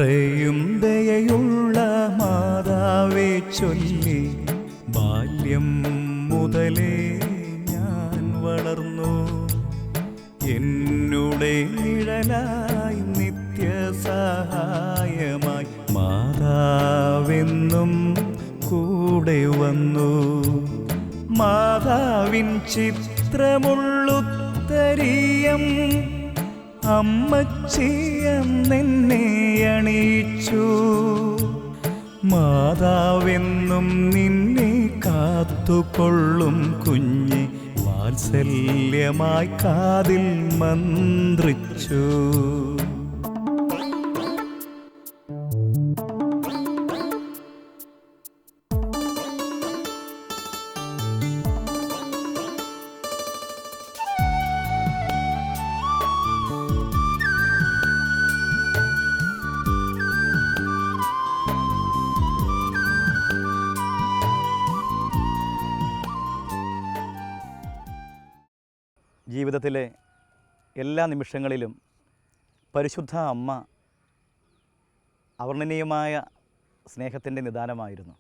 എത്രയും ദയയുള്ള മാതാവേ ചൊല്ലി ബാല്യം മുതലേ ഞാൻ വളർന്നു. എന്നുടെ നിഴലായി നിത്യസഹായമായി മാതാവെന്നും കൂടെ വന്നു. മാതാവിൻ ചിത്രമുള്ളുത്തരീയം അമ്മച്ചിയെന്നെ അണിയിച്ചു. മാതാവെന്നും നിന്നെ കാത്തുകൊള്ളും കുഞ്ഞെ വാത്സല്യമായി കാതിൽ മന്ത്രിച്ചു. ജീവിതത്തിലെ എല്ലാ നിമിഷങ്ങളിലും പരിശുദ്ധ അമ്മ അവർണ്ണനീയമായ സ്നേഹത്തിൻ്റെ നിദാനമായിരുന്നു.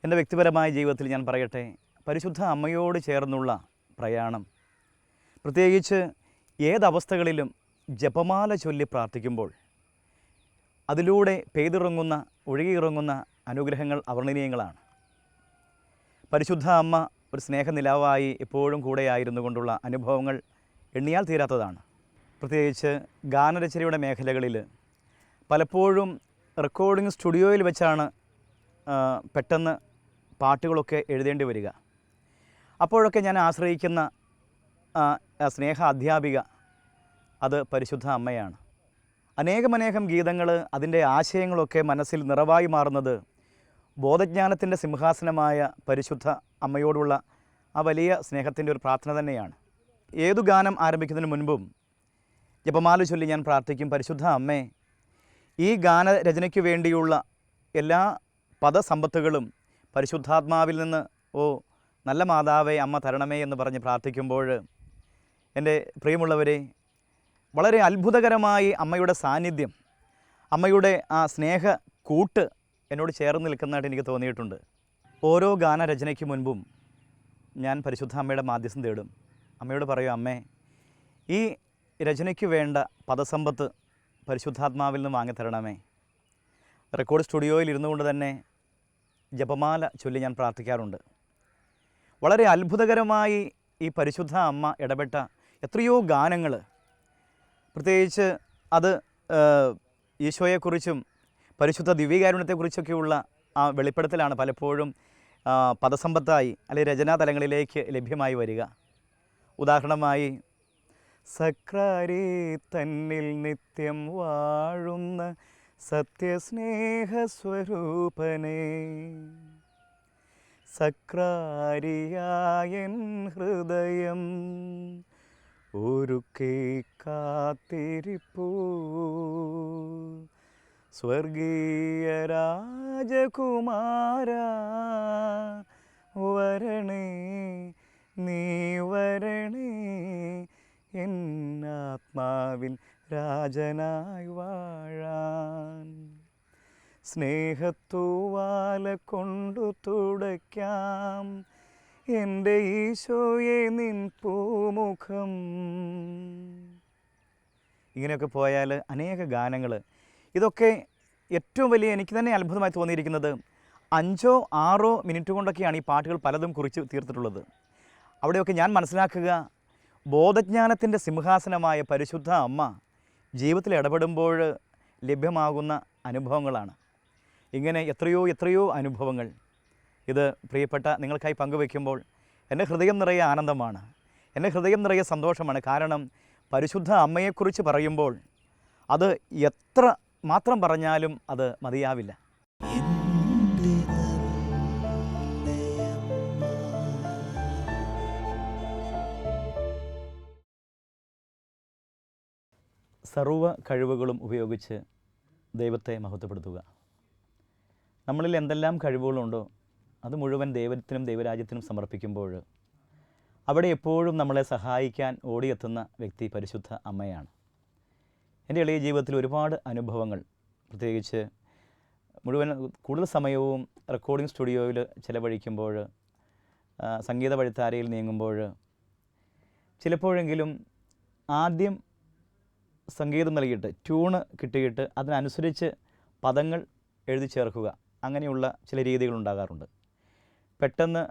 എൻ്റെ വ്യക്തിപരമായ ജീവിതത്തിൽ ഞാൻ പറയട്ടെ, പരിശുദ്ധ അമ്മയോട് ചേർന്നുള്ള പ്രയാണം, പ്രത്യേകിച്ച് ഏതവസ്ഥകളിലും ജപമാല ചൊല്ലി പ്രാർത്ഥിക്കുമ്പോൾ അതിലൂടെ പെയ്തിറങ്ങുന്ന ഒഴുകിയിറങ്ങുന്ന അനുഗ്രഹങ്ങൾ അവർണ്ണനീയങ്ങളാണ്. പരിശുദ്ധ അമ്മ ഒരു സ്നേഹനിലാവായി എപ്പോഴും കൂടെയായിരുന്നു കൊണ്ടുള്ള അനുഭവങ്ങൾ എണ്ണിയാൽ തീരാത്തതാണ്. പ്രത്യേകിച്ച് ഗാനരചനയുടെ മേഖലകളിൽ പലപ്പോഴും റെക്കോർഡിംഗ് സ്റ്റുഡിയോയിൽ വെച്ചാണ് പെട്ടെന്ന് പാട്ടുകളൊക്കെ എഴുതേണ്ടി വരിക. അപ്പോഴൊക്കെ ഞാൻ ആശ്രയിക്കുന്ന സ്നേഹ അധ്യാപിക അത് പരിശുദ്ധ അമ്മയാണ്. അനേകമനേകം ഗീതങ്ങൾ, അതിൻ്റെ ആശയങ്ങളൊക്കെ മനസ്സിൽ നിറവായി മാറുന്നത് ബോധജ്ഞാനത്തിൻ്റെ സിംഹാസനമായ പരിശുദ്ധ അമ്മയോടുള്ള ആ വലിയ സ്നേഹത്തിൻ്റെ ഒരു പ്രാർത്ഥന തന്നെയാണ്. ഏതു ഗാനം ആരംഭിക്കുന്നതിന് മുൻപും ജപമാല ചൊല്ലി ഞാൻ പ്രാർത്ഥിക്കും, പരിശുദ്ധ അമ്മേ, ഈ ഗാനരചനയ്ക്ക് വേണ്ടിയുള്ള എല്ലാ പദസമ്പത്തുകളും പരിശുദ്ധാത്മാവിൽ നിന്ന് നല്ല മാതാവേ അമ്മ തരണമേ എന്ന് പറഞ്ഞ് പ്രാർത്ഥിക്കുമ്പോൾ എൻ്റെ പ്രിയമുള്ളവരെ, വളരെ അത്ഭുതകരമായി അമ്മയുടെ സാന്നിധ്യം, അമ്മയുടെ ആ സ്നേഹ കൂട്ട് എന്നോട് ചേർന്ന് നിൽക്കുന്നതായിട്ട് എനിക്ക് തോന്നിയിട്ടുണ്ട്. ഓരോ ഗാനരചനയ്ക്ക് മുൻപും ഞാൻ പരിശുദ്ധ അമ്മയുടെ മാധ്യസ്ഥം തേടും. അമ്മയോട് പറയും, അമ്മേ, ഈ രചനയ്ക്ക് വേണ്ട പദസമ്പത്ത് പരിശുദ്ധാത്മാവിൽ നിന്ന് വാങ്ങിത്തരണമേ. റെക്കോർഡ് സ്റ്റുഡിയോയിൽ ഇരുന്നു കൊണ്ട് തന്നെ ജപമാല ചൊല്ലി ഞാൻ പ്രാർത്ഥിക്കാറുണ്ട്. വളരെ അത്ഭുതകരമായി ഈ പരിശുദ്ധ അമ്മ ഇടപെട്ട എത്രയോ ഗാനങ്ങൾ, പ്രത്യേകിച്ച് അത് ഈശോയെക്കുറിച്ചും പരിശുദ്ധ ദിവ്യകാരുണ്യത്തെക്കുറിച്ചൊക്കെയുള്ള ആ വെളിപ്പെടുത്തലാണ് പലപ്പോഴും പദസമ്പത്തായി അല്ലെങ്കിൽ രചനാതലങ്ങളിലേക്ക് ലഭ്യമായി വരിക. ഉദാഹരണമായി, സക്രാരി തന്നിൽ നിത്യം വാഴുന്ന സത്യസ്നേഹസ്വരൂപനേ, സക്രാരിയായൻ ഹൃദയം ഒരുക്കി കാത്തിരിപ്പൂ, സ്വർഗീയ രാജകുമാരാ വരണേ, നീ വരണേ, എന്നാത്മാവിൻ രാജനായി വാഴാൻ. സ്നേഹത്തൂവാല കൊണ്ടു തുടയ്ക്കാം എൻ്റെ ഈശോയെ നിൻ പൂമുഖം. ഇങ്ങനെയൊക്കെ പോയാൽ അനേക ഗാനങ്ങൾ. ഇതൊക്കെ ഏറ്റവും വലിയ എനിക്ക് തന്നെ അത്ഭുതമായി തോന്നിയിരിക്കുന്നത് 5-6 മിനിറ്റ് കൊണ്ടൊക്കെയാണ് ഈ പാട്ടുകൾ പലതും കുറിച്ച് തീർത്തിട്ടുള്ളത്. അവിടെയൊക്കെ ഞാൻ മനസ്സിലാക്കുക, ബോധജ്ഞാനത്തിൻ്റെ സിംഹാസനമായ പരിശുദ്ധ അമ്മ ജീവിതത്തിൽ ഇടപെടുമ്പോൾ ലഭ്യമാകുന്ന അനുഭവങ്ങളാണ്. ഇങ്ങനെ എത്രയോ അനുഭവങ്ങൾ ഇത് പ്രിയപ്പെട്ട നിങ്ങൾക്കായി പങ്കുവയ്ക്കുമ്പോൾ എൻ്റെ ഹൃദയം നിറയെ ആനന്ദമാണ്, എൻ്റെ ഹൃദയം നിറയെ സന്തോഷമാണ്. കാരണം പരിശുദ്ധ അമ്മയെക്കുറിച്ച് പറയുമ്പോൾ അത് എത്ര മാത്രം പറഞ്ഞാലും അത് മതിയാവില്ല. സർവ്വ കഴിവുകളും ഉപയോഗിച്ച് ദൈവത്തെ മഹത്വപ്പെടുത്തുക. നമ്മളിൽ എന്തെല്ലാം കഴിവുകളുണ്ടോ അത് മുഴുവൻ ദൈവത്തിനും ദൈവരാജ്യത്തിനും സമർപ്പിക്കുമ്പോൾ അവിടെ എപ്പോഴും നമ്മളെ സഹായിക്കാൻ ഓടിയെത്തുന്ന വ്യക്തി പരിശുദ്ധ അമ്മയാണ്. എൻ്റെ എളിയ ജീവിതത്തിൽ ഒരുപാട് അനുഭവങ്ങൾ പ്രത്യേകിച്ച് കൂടുതൽ സമയവും റെക്കോർഡിംഗ് സ്റ്റുഡിയോയിൽ ചിലവഴിക്കുമ്പോൾ, സംഗീത വഴിത്താരയിൽ നീങ്ങുമ്പോൾ ചിലപ്പോഴെങ്കിലും ആദ്യം സംഗീതം നൽകിയിട്ട് ട്യൂണ് കിട്ടിയിട്ട് അതിനനുസരിച്ച് പദങ്ങൾ എഴുതി ചേർക്കുക, അങ്ങനെയുള്ള ചില രീതികളുണ്ടാകാറുണ്ട്. പെട്ടെന്ന്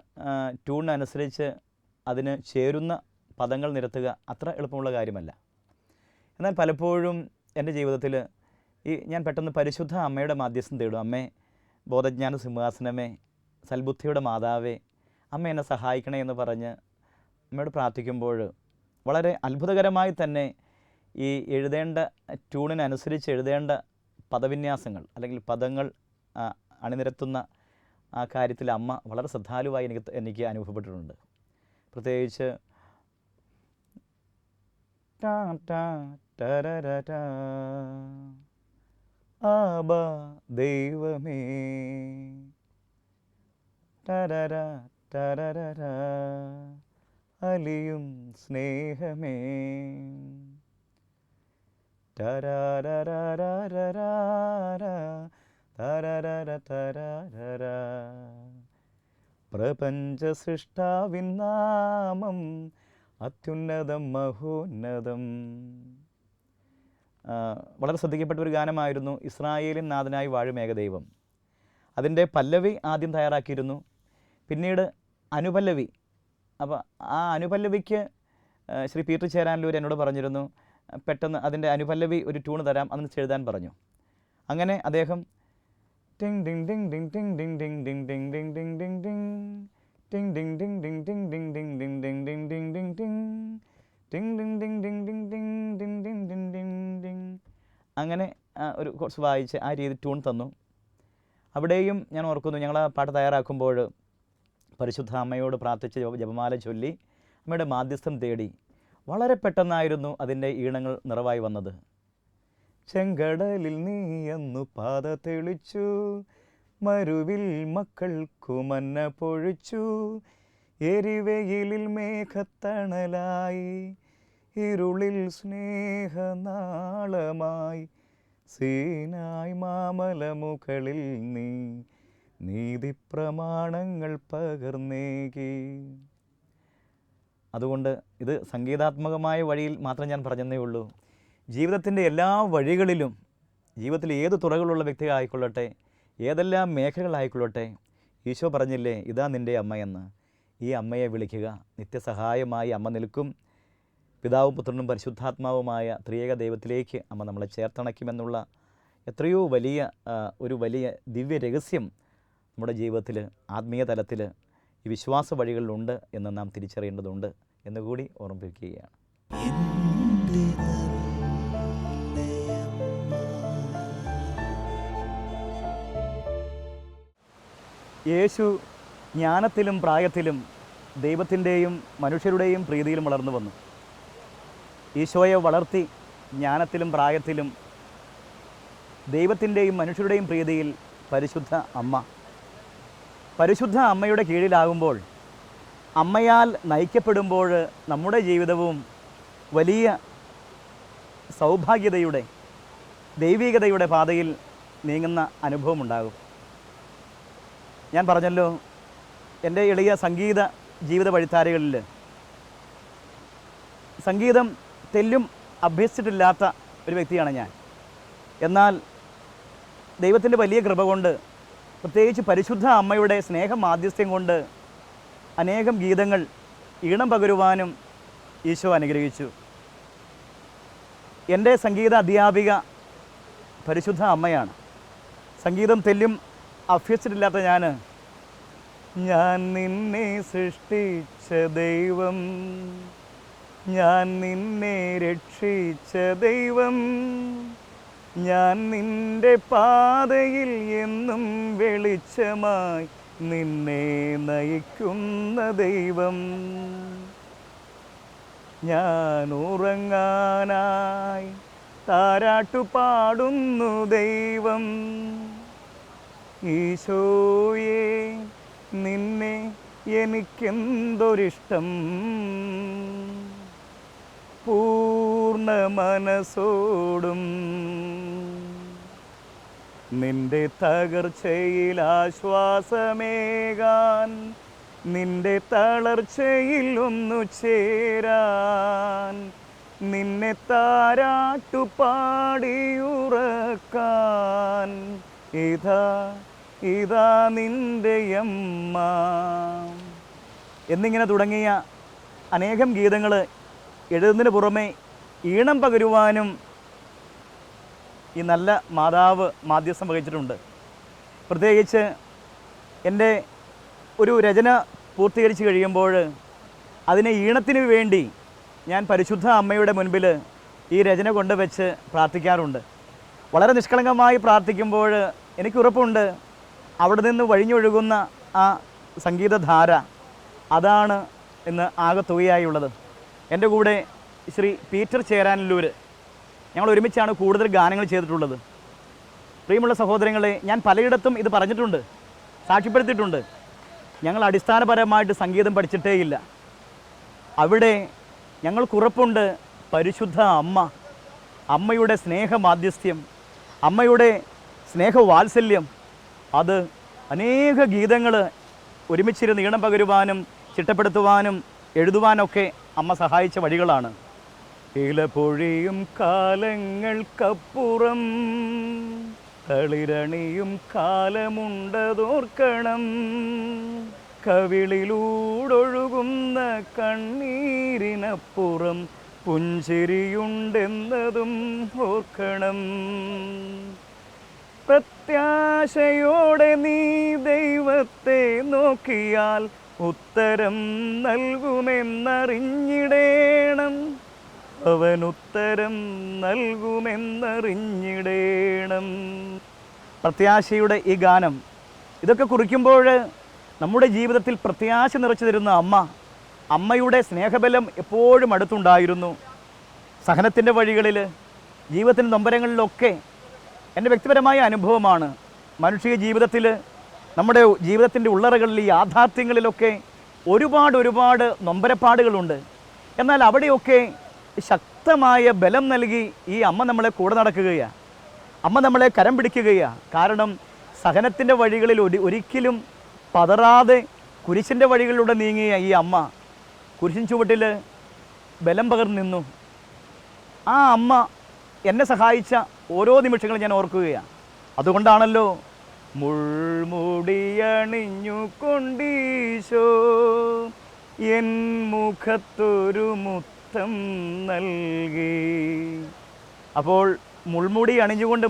ട്യൂണിനനുസരിച്ച് അതിന് ചേരുന്ന പദങ്ങൾ നിരത്തുക അത്ര എളുപ്പമുള്ള കാര്യമല്ല. എന്നാൽ പലപ്പോഴും എൻ്റെ ജീവിതത്തിൽ ഞാൻ പെട്ടെന്ന് പരിശുദ്ധ അമ്മയുടെ മാധ്യസ്ഥം തേടും. അമ്മേ, ബോധജ്ഞാന സിംഹാസനമേ, സൽബുദ്ധിയുടെ മാതാവേ, അമ്മ എന്നെ സഹായിക്കണേ എന്ന് പറഞ്ഞ് അമ്മയോട് പ്രാർത്ഥിക്കുമ്പോൾ വളരെ അത്ഭുതകരമായി തന്നെ ഈ എഴുതേണ്ട ട്യൂണിനനുസരിച്ച് എഴുതേണ്ട പദവിന്യാസങ്ങൾ അല്ലെങ്കിൽ പദങ്ങൾ അണിനിരത്തുന്ന ആ കാര്യത്തിൽ അമ്മ വളരെ ശ്രദ്ധാലുവായി എനിക്ക് അനുഭവപ്പെട്ടിട്ടുണ്ട്. പ്രത്യേകിച്ച് ടാ ടാ ടരരടാ ആബാ ദൈവമേ ടരര ടരരര അലിയും സ്നേഹമേ ടരരരരരര തരരര തരരര പ്രപഞ്ച സൃഷ്ടാവിൻ നാമം അത്യുന്നതം മഹോന്നതം. വളരെ ശ്രദ്ധിക്കപ്പെട്ട ഒരു ഗാനമായിരുന്നു ഇസ്രായേലിൻ നാഥനായി വാഴും ഏകദൈവം. അതിൻ്റെ പല്ലവി ആദ്യം തയ്യാറാക്കിയിരുന്നു, പിന്നീട് അനുപല്ലവി. അപ്പോൾ ആ അനുപല്ലവിക്ക് ശ്രീ പീറ്റർ ചേരാനല്ലൂർ എന്നോട് പറഞ്ഞിരുന്നു, പെട്ടെന്ന് അതിൻ്റെ അനുപല്ലവി ഒരു ട്യൂണ് തരാം, അതിന് എഴുതാൻ പറഞ്ഞു. അങ്ങനെ അദ്ദേഹം ടിങ് ഡിങ് ഡിങ് ഡിങ് ടിങ് ഡിങ് ഡിങ് ഡിങ് ഡിങ് ഡിങ് ഡിങ് ഡിങ് ഡിങ് ടിങ് ഡിങ് ഡിങ് ഡിങ് ഡിങ് ഡിങ് ഡിങ് ഡിങ് ഡിങ് ഡിങ് ഡിങ് ഡിങ് ടിങ് ടിങ് ഡിങ് ഡിങ് ഡിങ് ഡിങ് ഡിങ് ഡിങ് ഡിങ് ഡിങ് ഡിങ് ഡിങ് അങ്ങനെ ഒരു കുറച്ച് വായിച്ച് ആ രീതി ട്യൂൺ തന്നു. അവിടെയും ഞാൻ ഓർക്കുന്നു, ഞങ്ങൾ ആ പാട്ട് തയ്യാറാക്കുമ്പോൾ പരിശുദ്ധ അമ്മയോട് പ്രാർത്ഥിച്ച് ജപമാല ചൊല്ലി അമ്മയുടെ മാധ്യസ്ഥം തേടി വളരെ പെട്ടെന്നായിരുന്നു അതിൻ്റെ ഈണങ്ങൾ നിറവായി വന്നത്. ചെങ്കടലിൽ നീയെന്നു പാത തെളിച്ചു, മരുവിൽ മക്കൾക്കു മന്ന പൊഴിച്ചു, എരിവെയിലിൽ മേഘത്തണലായി, ഇരുളിൽ സ്നേഹനാളമായി, സീനായ് മാമലമുകളിൽ നീ നീതിപ്രമാണങ്ങൾ പകർന്നേകി. അതുകൊണ്ട് ഇത് സംഗീതാത്മകമായ വഴിയിൽ മാത്രം ഞാൻ പറഞ്ഞതേ ഉള്ളൂ. ജീവിതത്തിൻ്റെ എല്ലാ വഴികളിലും, ജീവിതത്തിൽ ഏത് തുറകളുള്ള വ്യക്തികളായിക്കൊള്ളട്ടെ, ഏതെല്ലാം മേഖലകളായിക്കൊള്ളട്ടെ, ഈശോ പറഞ്ഞില്ലേ, ഇതാ നിൻ്റെ അമ്മയെന്ന്. ഈ അമ്മയെ വിളിക്കുക, നിത്യസഹായമായി അമ്മ നിൽക്കും. പിതാവും പുത്രനും പരിശുദ്ധാത്മാവുമായ ത്രിയേക ദൈവത്തിലേക്ക് അമ്മ നമ്മളെ ചേർത്തണയ്ക്കുമെന്നുള്ള എത്രയോ ഒരു വലിയ ദിവ്യ രഹസ്യം നമ്മുടെ ജീവിതത്തിൽ, ആത്മീയ തലത്തിൽ ഈ വിശ്വാസ വഴികളിലുണ്ട് എന്ന് നാം തിരിച്ചറിയേണ്ടതുണ്ട് എന്നുകൂടി ഓർമ്മിപ്പിക്കുകയാണ്. യേശു ജ്ഞാനത്തിലും പ്രായത്തിലും ദൈവത്തിൻ്റെയും മനുഷ്യരുടെയും പ്രീതിയിലും വളർന്നു വന്നു. ഈശോയെ വളർത്തി ജ്ഞാനത്തിലും പ്രായത്തിലും ദൈവത്തിൻ്റെയും മനുഷ്യരുടെയും പ്രീതിയിൽ പരിശുദ്ധ അമ്മ. പരിശുദ്ധ അമ്മയുടെ കീഴിലാകുമ്പോൾ, അമ്മയാൽ നയിക്കപ്പെടുമ്പോൾ നമ്മുടെ ജീവിതവും വലിയ സൗഭാഗ്യതയുടെ, ദൈവികതയുടെ പാതയിൽ നീങ്ങുന്ന അനുഭവമുണ്ടാകും. ഞാൻ പറഞ്ഞല്ലോ, എൻ്റെ എളിയ സംഗീത ജീവിത വഴിത്താരകളിൽ സംഗീതം തെല്ലും അഭ്യസിച്ചിട്ടില്ലാത്ത ഒരു വ്യക്തിയാണ് ഞാൻ. എന്നാൽ ദൈവത്തിൻ്റെ വലിയ കൃപ കൊണ്ട്, പ്രത്യേകിച്ച് പരിശുദ്ധ അമ്മയുടെ സ്നേഹ മാധ്യസ്ഥ്യം കൊണ്ട് അനേകം ഗീതങ്ങൾ ഈണം പകരുവാനും ഈശോ അനുഗ്രഹിച്ചു. എൻ്റെ സംഗീത അധ്യാപിക പരിശുദ്ധ അമ്മയാണ്. സംഗീതം തെല്ലും അഭ്യസിച്ചിട്ടില്ലാത്ത ഞാൻ നിന്നെ സൃഷ്ടിച്ച ദൈവം, ഞാൻ നിന്നെ രക്ഷിച്ച ദൈവം, ഞാൻ നിന്റെ പാതയിൽ എന്നും വെളിച്ചമായി നിന്നെ നയിക്കുന്ന ദൈവം, ഞാൻ ഉറങ്ങാനായി താരാട്ടു പാടുന്നു ദൈവം, ഈശോയേ നിന്നെ എനിക്കെന്തൊരിഷ്ടം, പൂർണ്ണ മനസ്സോടും നിന്റെ തകർച്ചയിൽ ആശ്വാസമേകാൻ, നിന്റെ തളർച്ചയിൽ ഒന്നു ചേരാൻ, നിന്നെ താരാട്ടുപാടിയുറക്കാൻ, ഇതാ ഇതാ നിന്റെ അമ്മ എന്നിങ്ങനെ തുടങ്ങിയ അനേകം ഗീതങ്ങൾ എഴുതുന്നതിന് പുറമെ ഈണം പകരുവാനും ഈ നല്ല മാതാവ് മാധ്യസ്ഥം വഹിച്ചിട്ടുണ്ട്. പ്രത്യേകിച്ച് എൻ്റെ ഒരു രചന പൂർത്തീകരിച്ച് കഴിയുമ്പോൾ അതിനെ ഈണത്തിന് വേണ്ടി ഞാൻ പരിശുദ്ധ അമ്മയുടെ മുൻപിൽ ഈ രചന കൊണ്ടുവച്ച് പ്രാർത്ഥിക്കാറുണ്ട്. വളരെ നിഷ്കളങ്കമായി പ്രാർത്ഥിക്കുമ്പോൾ എനിക്ക് ഉറപ്പുണ്ട് അവിടെ നിന്ന് വഴിഞ്ഞൊഴുകുന്ന ആ സംഗീതധാര അതാണ് ഇന്ന് ആകെ തുകയായുള്ളത്. എൻ്റെ കൂടെ ശ്രീ പീറ്റർ ചേരാനല്ലൂർ, ഞങ്ങൾ ഒരുമിച്ചാണ് കൂടുതൽ ഗാനങ്ങൾ ചെയ്തിട്ടുള്ളത്. പ്രിയമുള്ള സഹോദരങ്ങളെ, ഞാൻ പലയിടത്തും ഇത് പറഞ്ഞിട്ടുണ്ട്, സാക്ഷ്യപ്പെടുത്തിയിട്ടുണ്ട്. ഞങ്ങൾ അടിസ്ഥാനപരമായിട്ട് സംഗീതം പഠിച്ചിട്ടേയില്ല. അവിടെ ഞങ്ങൾക്കുറപ്പുണ്ട് പരിശുദ്ധ അമ്മയുടെ സ്നേഹമാധ്യസ്ഥ്യം, അമ്മയുടെ സ്നേഹവാത്സല്യം, അത് അനേക ഗീതങ്ങൾ ഒരുമിച്ചിരുന്ന് ഈണം പകരുവാനും ചിട്ടപ്പെടുത്തുവാനും എഴുതുവാനൊക്കെ അമ്മ സഹായിച്ച വഴികളാണ്. ഇലപൊഴിയും കാലങ്ങൾക്കപ്പുറം തളിരണിയും കാലമുണ്ടതോർക്കണം, കവിളിലൂടൊഴുകുന്ന കണ്ണീരിനപ്പുറം പുഞ്ചിരിയുണ്ടെന്നതും ഓർക്കണം. പ്രത്യാശയോടെ നീ ദൈവത്തെ നോക്കിയാൽ ഉത്തരം നൽകുമെന്നറിഞ്ഞിടേണം, അവൻ ഉത്തരം നൽകുമെന്നറിഞ്ഞിടേണം. പ്രത്യാശയുടെ ഈ ഗാനം ഇതൊക്കെ കുറിക്കുമ്പോൾ നമ്മുടെ ജീവിതത്തിൽ പ്രത്യാശ നിറച്ചു തരുന്ന അമ്മയുടെ സ്നേഹബലം എപ്പോഴും അടുത്തുണ്ടായിരുന്നു. സഹനത്തിൻ്റെ വഴികളിൽ, ജീവിതത്തിൻ്റെ നൊമ്പരങ്ങളിലൊക്കെ എൻ്റെ വ്യക്തിപരമായ അനുഭവമാണ്. മനുഷ്യ ജീവിതത്തിൽ, നമ്മുടെ ജീവിതത്തിൻ്റെ ഉള്ളറകളിൽ, ഈ യാഥാർത്ഥ്യങ്ങളിലൊക്കെ ഒരുപാട് നൊമ്പരപ്പാടുകളുണ്ട്. എന്നാൽ അവിടെയൊക്കെ ശക്തമായ ബലം നൽകി ഈ അമ്മ നമ്മളെ കൂടെ നടക്കുകയാണ്, അമ്മ നമ്മളെ കരം പിടിക്കുകയാണ്. കാരണം സഹനത്തിൻ്റെ വഴികളിൽ ഒരിക്കലും പതറാതെ കുരിശിൻ്റെ വഴികളിലൂടെ നീങ്ങിയ ഈ അമ്മ കുരിശിൻ ചുവട്ടിൽ ബലം പകർന്നു നിന്നു. ആ അമ്മ എന്നെ സഹായിച്ച ഓരോ നിമിഷങ്ങളും ഞാൻ ഓർക്കുകയാണ്. അതുകൊണ്ടാണല്ലോ മുൾമുടിയണിഞ്ഞു കൊണ്ടീശോ എൻ മുഖത്തൊരു മുത്തം നൽകി. അപ്പോൾ മുൾമുടി അണിഞ്ഞുകൊണ്ട്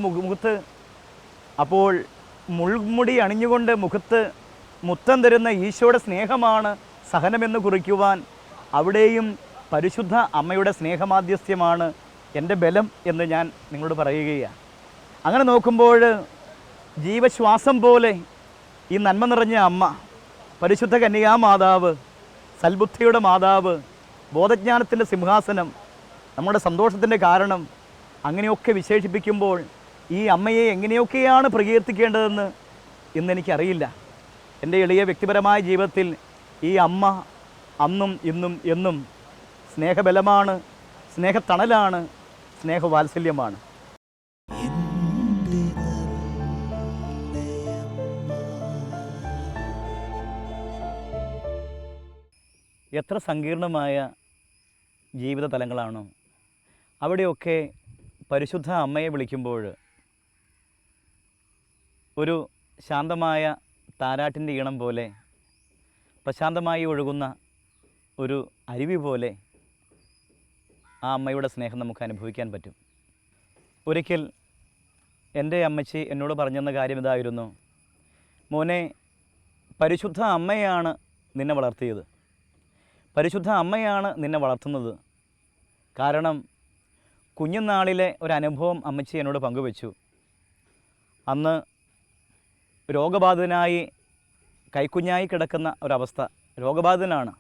മുൾമുടി അണിഞ്ഞുകൊണ്ട് മുഖത്ത് മുത്തം തരുന്ന ഈശോയുടെ സ്നേഹമാണ് സഹനമെന്ന് കുറിക്കുവാൻ അവിടെയും പരിശുദ്ധ അമ്മയുടെ സ്നേഹമാധ്യസ്ഥ്യമാണ് എൻ്റെ ബലം എന്ന് ഞാൻ നിങ്ങളോട് പറയുകയാണ്. അങ്ങനെ നോക്കുമ്പോൾ ജീവശ്വാസം പോലെ ഈ നന്മ നിറഞ്ഞ അമ്മ, പരിശുദ്ധ കന്യകാമാതാവ്, സൽബുദ്ധിയുടെ മാതാവ്, ബോധജ്ഞാനത്തിൻ്റെ സിംഹാസനം, നമ്മുടെ സന്തോഷത്തിൻ്റെ കാരണം, അങ്ങനെയൊക്കെ വിശേഷിപ്പിക്കുമ്പോൾ ഈ അമ്മയെ എങ്ങനെയൊക്കെയാണ് പ്രകീർത്തിക്കേണ്ടതെന്ന് ഇന്നെനിക്കറിയില്ല. എൻ്റെ എളിയ വ്യക്തിപരമായ ജീവിതത്തിൽ ഈ അമ്മ അന്നും ഇന്നും എന്നും സ്നേഹബലമാണ്, സ്നേഹത്തണലാണ്, സ്നേഹവാത്സല്യമാണ്. എത്ര സങ്കീർണമായ ജീവിത തലങ്ങളാണോ അവിടെയൊക്കെ പരിശുദ്ധ അമ്മയെ വിളിക്കുമ്പോൾ ഒരു ശാന്തമായ താരാട്ടിൻ്റെ ഈണം പോലെ, പ്രശാന്തമായി ഒഴുകുന്ന ഒരു അരുവി പോലെ ആ അമ്മയുടെ സ്നേഹം നമുക്ക് അനുഭവിക്കാൻ പറ്റും. ഒരിക്കൽ എൻ്റെ അമ്മച്ചി എന്നോട് പറഞ്ഞെന്ന കാര്യം ഇതായിരുന്നു: മോനെ, പരിശുദ്ധ അമ്മയാണ് നിന്നെ വളർത്തിയത്, പരിശുദ്ധ അമ്മയാണ് നിന്നെ വളർത്തുന്നത്. കാരണം കുഞ്ഞുനാളിലെ ഒരനുഭവം അമ്മച്ചി എന്നോട് പങ്കുവച്ചു. അന്ന് രോഗബാധിതനായി കൈക്കുഞ്ഞായി കിടക്കുന്ന ഒരവസ്ഥ, രോഗബാധിതനാണ്.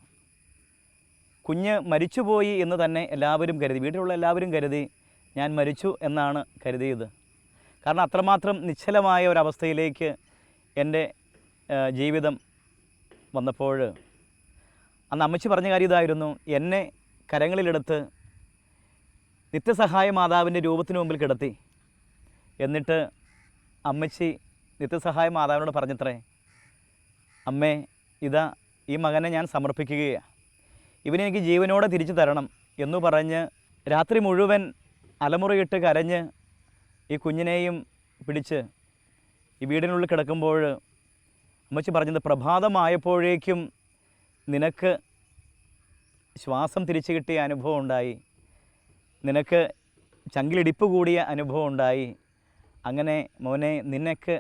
കുഞ്ഞ് മരിച്ചുപോയി എന്ന് തന്നെ എല്ലാവരും കരുതി, വീട്ടിലുള്ള എല്ലാവരും കരുതി ഞാൻ മരിച്ചു എന്നാണ് കരുതിയത്. കാരണം അത്രമാത്രം നിശ്ചലമായ ഒരവസ്ഥയിലേക്ക് എൻ്റെ ജീവിതം വന്നപ്പോൾ അന്ന് അമ്മച്ചി പറഞ്ഞ കാര്യം ഇതായിരുന്നു: എന്നെ കരങ്ങളിലെടുത്ത് നിത്യസഹായ മാതാവിൻ്റെ രൂപത്തിന് മുമ്പിൽ കിടത്തി, എന്നിട്ട് അമ്മച്ചി നിത്യസഹായ മാതാവിനോട് പറഞ്ഞത്രേ, അമ്മേ, ഇതാ ഈ മകനെ ഞാൻ സമർപ്പിക്കുകയാണ്, ഇവനെനിക്ക് ജീവനോടെ തിരിച്ചു തരണം എന്നു പറഞ്ഞ് രാത്രി മുഴുവൻ അലമുറയിട്ട് കരഞ്ഞ് ഈ കുഞ്ഞിനെയും പിടിച്ച് ഈ വീടിനുള്ളിൽ കിടക്കുമ്പോൾ അമ്മച്ചി പറഞ്ഞത്, പ്രഭാതമായപ്പോഴേക്കും നിനക്ക് ശ്വാസം തിരിച്ചു കിട്ടിയ അനുഭവം ഉണ്ടായി, നിനക്ക് ചങ്കിലിടിപ്പ് കൂടിയ അനുഭവം ഉണ്ടായി. അങ്ങനെ മോനെ, നിനക്ക്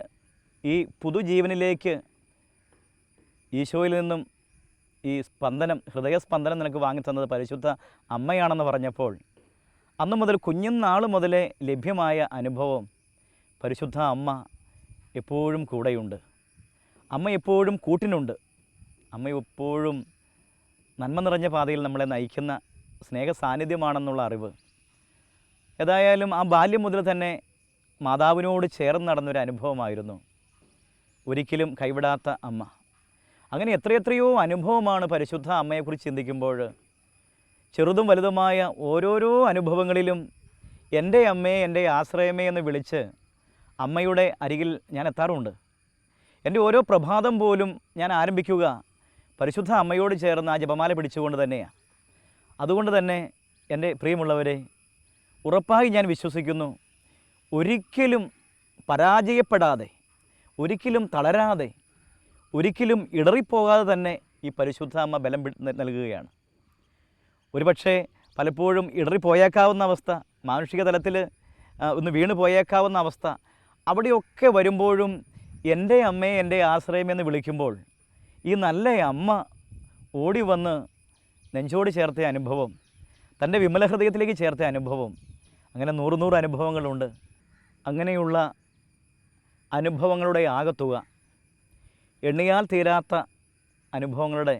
ഈ പുതുജീവനിലേക്ക് ഈശോയിൽ നിന്നും ഈ സ്പന്ദനം, ഹൃദയസ്പന്ദനം നിനക്ക് വാങ്ങിത്തന്നത് പരിശുദ്ധ അമ്മയാണെന്ന് പറഞ്ഞപ്പോൾ അന്നു മുതൽ കുഞ്ഞുനാൾ മുതലേ ലഭ്യമായ അനുഭവം, പരിശുദ്ധ അമ്മ എപ്പോഴും കൂടെയുണ്ട്, അമ്മ എപ്പോഴും കൂട്ടിനുണ്ട്, അമ്മ എപ്പോഴും നന്മ നിറഞ്ഞ പാതയിൽ നമ്മളെ നയിക്കുന്ന സ്നേഹ സാന്നിധ്യമാണെന്നുള്ള അറിവ്. ഏതായാലും ആ ബാല്യം മുതൽ തന്നെ മാതാവിനോട് ചേർന്ന് നടന്നൊരു അനുഭവമായിരുന്നു, ഒരിക്കലും കൈവിടാത്ത അമ്മ. അങ്ങനെ എത്രയെത്രയോ അനുഭവമാണ് പരിശുദ്ധ അമ്മയെക്കുറിച്ച് ചിന്തിക്കുമ്പോൾ. ചെറുതും വലുതുമായ ഓരോരോ അനുഭവങ്ങളിലും എൻ്റെ അമ്മയെ, എൻ്റെ ആശ്രയമേ എന്ന് വിളിച്ച് അമ്മയുടെ അരികിൽ ഞാൻ എത്താറുണ്ട്. എൻ്റെ ഓരോ പ്രഭാതം പോലും ഞാൻ ആരംഭിക്കുക പരിശുദ്ധ അമ്മയോട് ചേർന്ന് ആ ജപമാല പിടിച്ചുകൊണ്ട് തന്നെയാണ്. അതുകൊണ്ട് തന്നെ എൻ്റെ പ്രിയമുള്ളവരെ, ഉറപ്പായി ഞാൻ വിശ്വസിക്കുന്നു, ഒരിക്കലും പരാജയപ്പെടാതെ, ഒരിക്കലും തളരാതെ, ഒരിക്കലും ഇടറിപ്പോകാതെ തന്നെ ഈ പരിശുദ്ധ അമ്മ ബലം നൽകുകയാണ്. ഒരുപക്ഷെ പലപ്പോഴും ഇടറിപ്പോയേക്കാവുന്ന അവസ്ഥ, മാനുഷിക തലത്തിൽ ഒന്ന് വീണ് പോയേക്കാവുന്ന അവസ്ഥ, അവിടെയൊക്കെ വരുമ്പോഴും എൻ്റെ അമ്മയെ, എൻ്റെ ആശ്രയമെന്ന് വിളിക്കുമ്പോൾ ഈ നല്ല അമ്മ ഓടി വന്ന് നെഞ്ചോട് ചേർത്ത അനുഭവം, തൻ്റെ വിമല ഹൃദയത്തിലേക്ക് ചേർത്ത അനുഭവം, അങ്ങനെ 100 അനുഭവങ്ങളുണ്ട്. അങ്ങനെയുള്ള അനുഭവങ്ങളുടെ ആകത്തുക, എണ്ണിയാൽ തീരാത്ത അനുഭവങ്ങളുടെ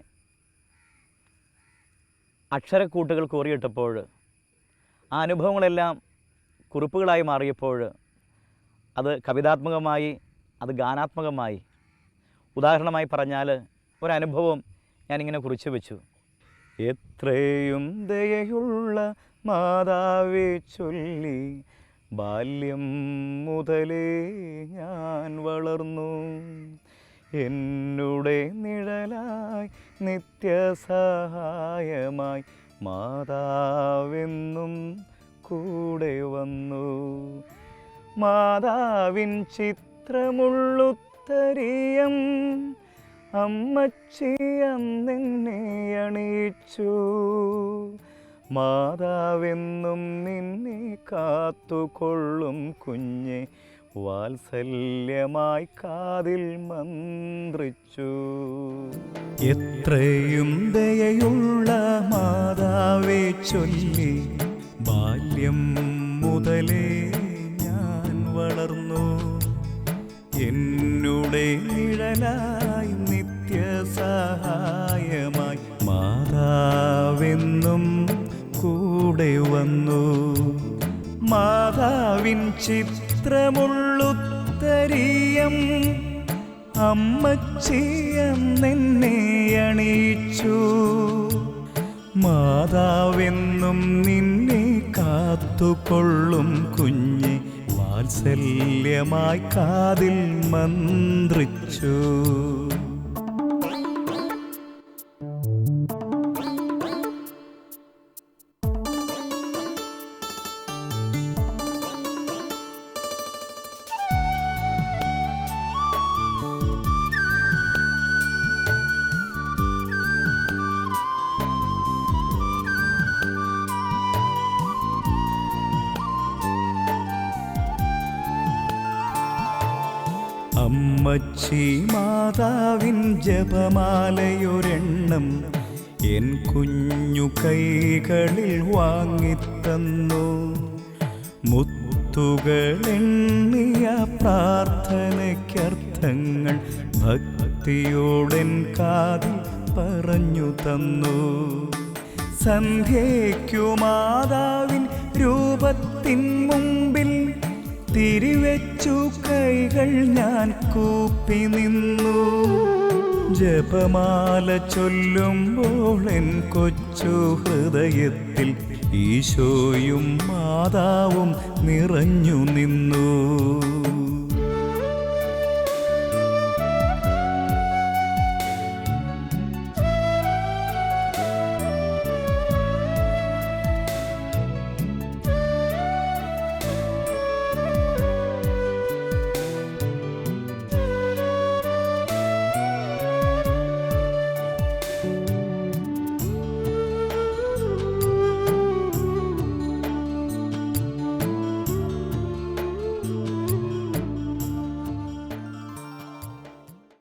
അക്ഷരക്കൂട്ടുകൾ കോറിയിട്ടപ്പോൾ, ആ അനുഭവങ്ങളെല്ലാം കുറിപ്പുകളായി മാറിയപ്പോൾ അത് കവിതാത്മകമായി, അത് ഗാനാത്മകമായി. ഉദാഹരണമായി പറഞ്ഞാൽ ഒരനുഭവം ഞാനിങ്ങനെ കുറിച്ച് വെച്ചു. എത്രയും ദയയുള്ള മാതാവേ ചൊല്ലി ബാല്യം മുതലേ ഞാൻ വളർന്നു, എന്നുടെ നിഴലായി നിത്യസഹായമായി മാതാവെന്നും കൂടെ വന്നു. മാതാവിൻ ചിത്രമുള്ളുത്തരിയം അമ്മച്ചി അന്നെന്നെ അണിയിച്ചു, മാതാവെന്നും നിന്നെ കാത്തുകൊള്ളും കുഞ്ഞെ വാത്സല്യമായി കാതിൽ മന്ത്രിച്ചു. എത്രയും ദയയുള്ള മാതാവേ ചൊല്ലി ബാല്യം മുതലേ ഞാൻ വളർന്നു, എന്നുടെ നിഴലായി നിത്യസഹായമായി മാതാവെന്നും കൂടെ വന്നു. മാതാവിൻ ചിത്രമുള്ളുത്തരിയം അമ്മച്ചിയെന്നെ അണിയിച്ചു, മാതാവെന്നും നിന്നെ കാത്തുകൊള്ളും കുഞ്ഞെ വാത്സല്യമായി കാതിൽ മന്ത്രിച്ചു. അമ്മച്ചി മാതാവിൻ ജപമാലയൊരെണ്ണം എൻ കുഞ്ഞു കൈകളിൽ വാങ്ങിത്തന്നു. മുത്തുകളെണ്ണിയ പ്രാർത്ഥനയ്ക്കർത്ഥങ്ങൾ ഭക്തിയോടെൻ കാതിൽ പറഞ്ഞു തന്നു. സന്ധ്യയ്ക്കു മാതാവിൻ രൂപത്തിൻ മുമ്പിൽ തിരിവെച്ചു കൈകൾ ഞാൻ കൂപ്പി നിന്നു. ജപമാല ചൊല്ലുമ്പോൾ എൻ കൊച്ചു ഹൃദയത്തിൽ ഈശോയും മാതാവും നിറഞ്ഞു നിന്നു.